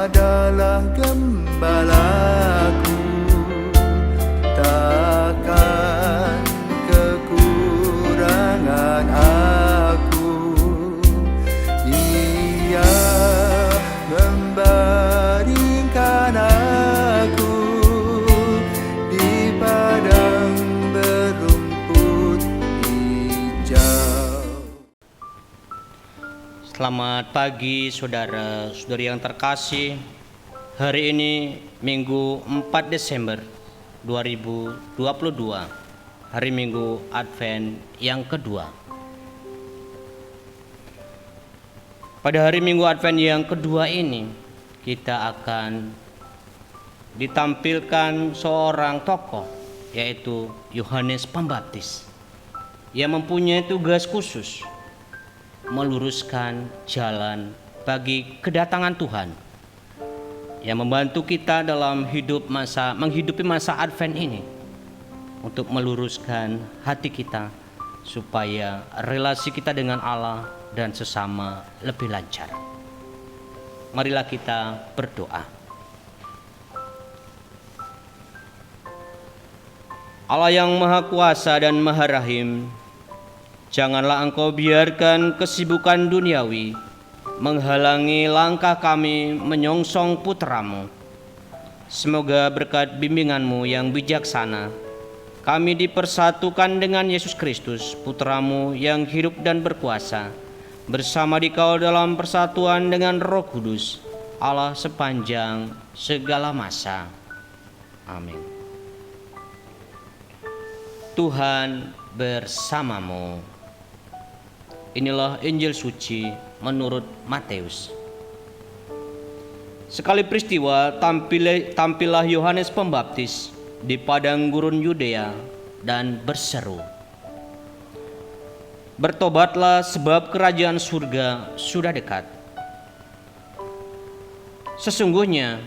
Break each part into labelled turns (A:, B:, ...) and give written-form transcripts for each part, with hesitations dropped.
A: adalah gembalaku, takkan kekurangan aku. Ia membaringkan aku di padang berumput hijau.
B: Selamat pagi saudara-saudari yang terkasih. Hari ini Minggu 4 Desember 2022, hari Minggu Advent yang kedua. Pada hari Minggu Advent yang kedua ini, kita akan ditampilkan seorang tokoh, yaitu Yohanes Pembaptis, yang mempunyai tugas khusus meluruskan jalan bagi kedatangan Tuhan, yang membantu kita dalam menghidupi masa Advent ini, untuk meluruskan hati kita supaya relasi kita dengan Allah dan sesama lebih lancar. Marilah kita berdoa. Allah yang Maha Kuasa dan Maha Rahim, janganlah Engkau biarkan kesibukan duniawi menghalangi langkah kami menyongsong putra-Mu. Semoga berkat bimbingan-Mu yang bijaksana, kami dipersatukan dengan Yesus Kristus, putra-Mu yang hidup dan berkuasa, bersama Dikau dalam persatuan dengan Roh Kudus, Allah sepanjang segala masa. Amin. Tuhan bersamamu. Inilah Injil suci menurut Matius. Sekali peristiwa tampillah Yohanes Pembaptis di padang gurun Yudea dan berseru, "Bertobatlah sebab kerajaan surga sudah dekat." Sesungguhnya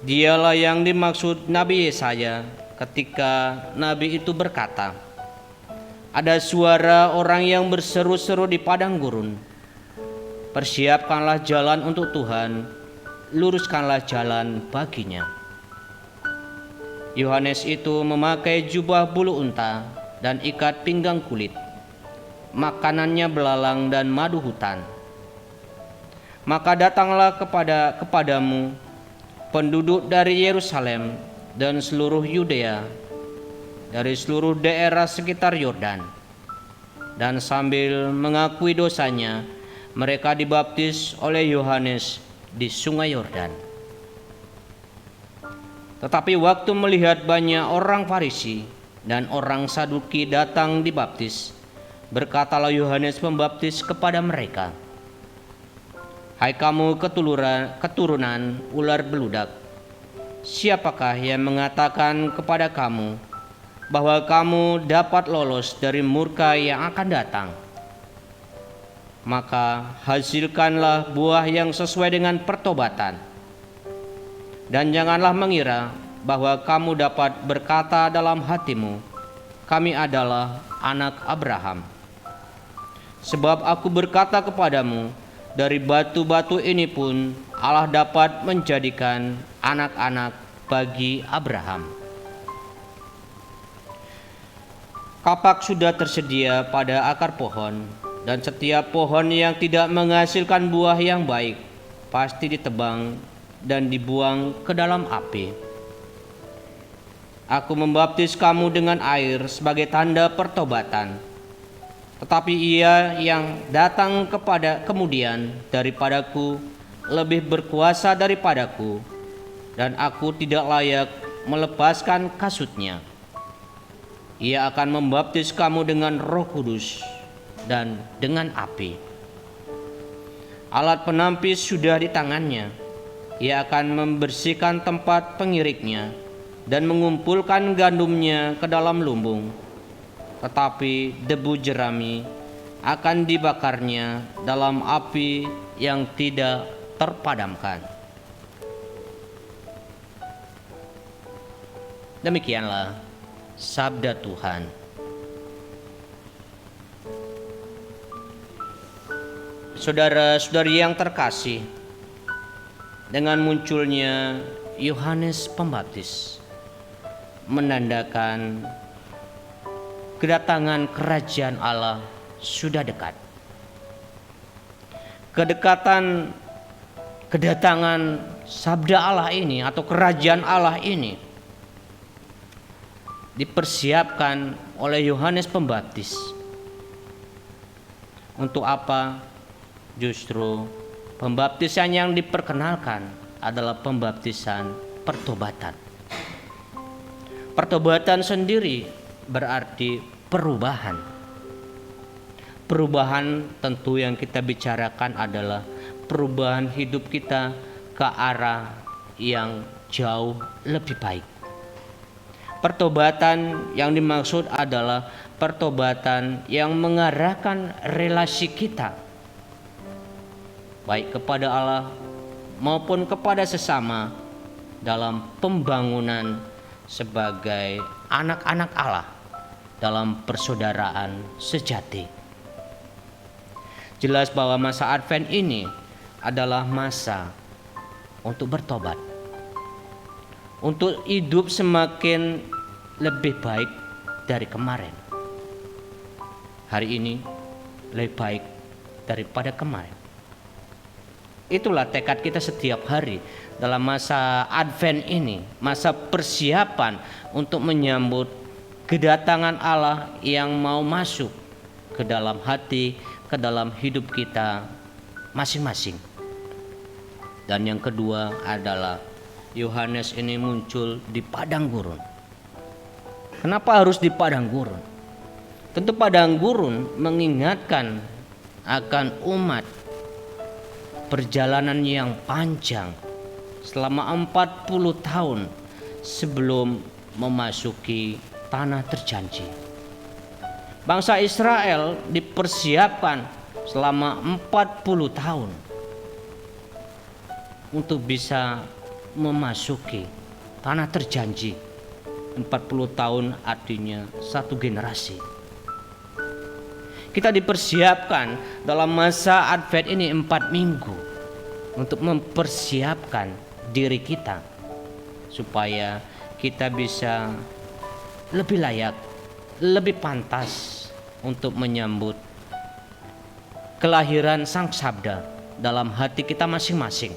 B: dialah yang dimaksud Nabi Yesaya ketika nabi itu berkata, "Ada suara orang yang berseru-seru di padang gurun, persiapkanlah jalan untuk Tuhan, luruskanlah jalan baginya." Yohanes itu memakai jubah bulu unta dan ikat pinggang kulit. Makanannya belalang dan madu hutan. Maka datanglah kepadamu penduduk dari Yerusalem dan seluruh Yudea, dari seluruh daerah sekitar Yordan, dan sambil mengakui dosanya, mereka dibaptis oleh Yohanes di sungai Yordan. Tetapi waktu melihat banyak orang Farisi dan orang Saduki datang dibaptis, berkatalah Yohanes Pembaptis kepada mereka, "Hai kamu keturunan ular beludak, siapakah yang mengatakan kepada kamu bahwa kamu dapat lolos dari murka yang akan datang? Maka hasilkanlah buah yang sesuai dengan pertobatan. Dan janganlah mengira bahwa kamu dapat berkata dalam hatimu, 'Kami adalah anak Abraham.' Sebab aku berkata kepadamu, dari batu-batu ini pun Allah dapat menjadikan anak-anak bagi Abraham. Kapak sudah tersedia pada akar pohon, dan setiap pohon yang tidak menghasilkan buah yang baik pasti ditebang dan dibuang ke dalam api. Aku membaptis kamu dengan air sebagai tanda pertobatan, tetapi Ia yang datang kemudian daripadaku lebih berkuasa daripadaku, dan aku tidak layak melepaskan kasutnya. Ia akan membaptis kamu dengan Roh Kudus dan dengan api. Alat penampis sudah di tangannya. Ia akan membersihkan tempat pengiriknya dan mengumpulkan gandumnya ke dalam lumbung, tetapi debu jerami akan dibakarnya dalam api yang tidak terpadamkan." Demikianlah sabda Tuhan. Saudara-saudari yang terkasih, dengan munculnya Yohanes Pembaptis menandakan kedatangan kerajaan Allah sudah dekat. Kedatangan sabda Allah ini atau kerajaan Allah ini dipersiapkan oleh Yohanes Pembaptis. Untuk apa? Justru pembaptisan yang diperkenalkan adalah pembaptisan pertobatan. Pertobatan sendiri berarti perubahan. Perubahan tentu yang kita bicarakan adalah perubahan hidup kita ke arah yang jauh lebih baik. Pertobatan yang dimaksud adalah pertobatan yang mengarahkan relasi kita baik kepada Allah maupun kepada sesama dalam pembangunan sebagai anak-anak Allah dalam persaudaraan sejati. Jelas bahwa masa Advent ini adalah masa untuk bertobat, untuk hidup semakin lebih baik dari kemarin. Hari ini lebih baik daripada kemarin. Itulah tekad kita setiap hari dalam masa Advent ini, masa persiapan untuk menyambut kedatangan Allah yang mau masuk ke dalam hati, ke dalam hidup kita masing-masing. Dan yang kedua adalah Yohanes ini muncul di padang gurun. Kenapa harus di padang gurun? Tentu padang gurun mengingatkan akan umat perjalanan yang panjang selama 40 tahun sebelum memasuki tanah terjanji. Bangsa Israel dipersiapkan selama 40 tahun untuk bisa memasuki tanah terjanji. 40 tahun artinya satu generasi. Kita dipersiapkan dalam masa Advent ini 4 minggu untuk mempersiapkan diri kita supaya kita bisa lebih layak, lebih pantas untuk menyambut kelahiran Sang Sabda dalam hati kita masing-masing.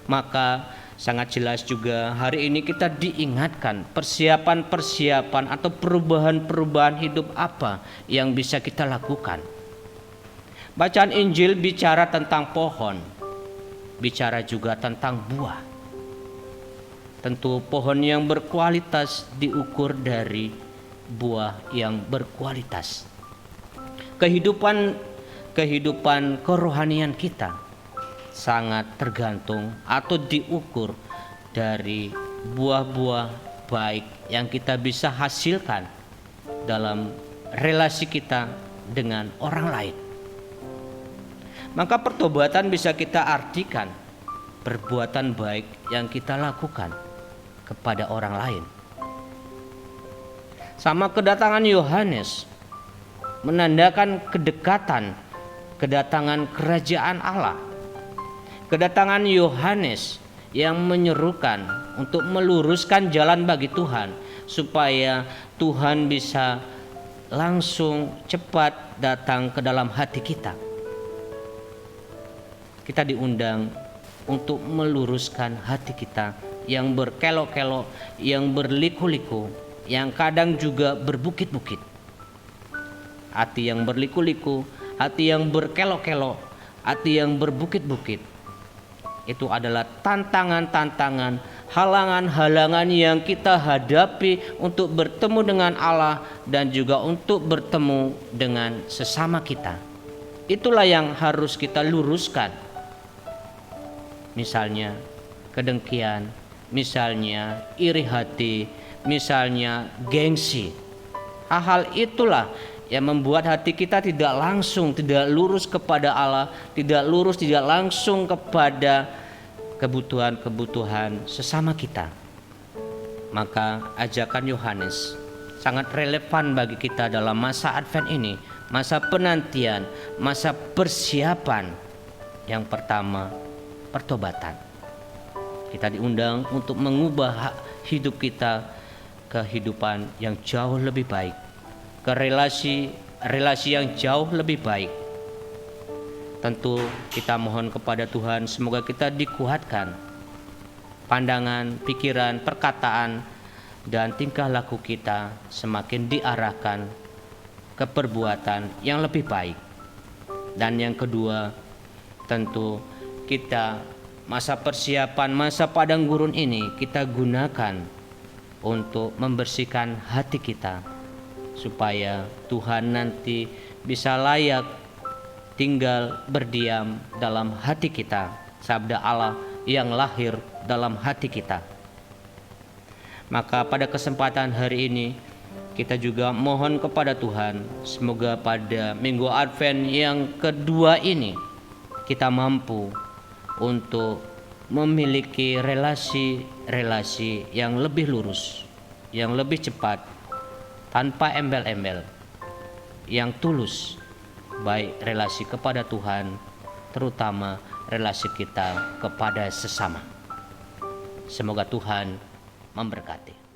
B: Maka sangat jelas juga hari ini kita diingatkan persiapan-persiapan atau perubahan-perubahan hidup apa yang bisa kita lakukan. Bacaan Injil bicara tentang pohon, bicara juga tentang buah. Tentu pohon yang berkualitas diukur dari buah yang berkualitas. Kehidupan kerohanian kita sangat tergantung atau diukur dari buah-buah baik yang kita bisa hasilkan dalam relasi kita dengan orang lain. Maka pertobatan bisa kita artikan perbuatan baik yang kita lakukan kepada orang lain. Sama kedatangan Yohanes menandakan kedatangan kerajaan Allah. Kedatangan Yohanes yang menyerukan untuk meluruskan jalan bagi Tuhan supaya Tuhan bisa langsung cepat datang ke dalam hati kita. Kita diundang untuk meluruskan hati kita yang berkelok-kelok, yang berliku-liku, yang kadang juga berbukit-bukit. Hati yang berliku-liku, hati yang berkelok-kelok, hati yang berbukit-bukit. Itu adalah tantangan-tantangan, halangan-halangan yang kita hadapi untuk bertemu dengan Allah dan juga untuk bertemu dengan sesama kita. Itulah yang harus kita luruskan. Misalnya kedengkian, misalnya iri hati, misalnya gengsi. Hal-hal itulah yang membuat hati kita tidak lurus kepada Allah, tidak langsung kepada kebutuhan-kebutuhan sesama kita. Maka ajakan Yohanes sangat relevan bagi kita dalam masa Advent ini, masa penantian, masa persiapan. Yang pertama, pertobatan. Kita diundang untuk mengubah hidup kita ke kehidupan yang jauh lebih baik, ke relasi yang jauh lebih baik. Tentu kita mohon kepada Tuhan semoga kita dikuatkan pandangan, pikiran, perkataan, dan tingkah laku kita semakin diarahkan ke perbuatan yang lebih baik. Dan yang kedua, tentu kita masa persiapan, masa padang gurun ini kita gunakan untuk membersihkan hati kita supaya Tuhan nanti bisa layak tinggal berdiam dalam hati kita, sabda Allah yang lahir dalam hati kita. Maka pada kesempatan hari ini kita juga mohon kepada Tuhan semoga pada Minggu Advent yang kedua ini kita mampu untuk memiliki relasi yang lebih lurus, yang lebih cepat, tanpa embel-embel, yang tulus, baik relasi kepada Tuhan, terutama relasi kita kepada sesama. Semoga Tuhan memberkati.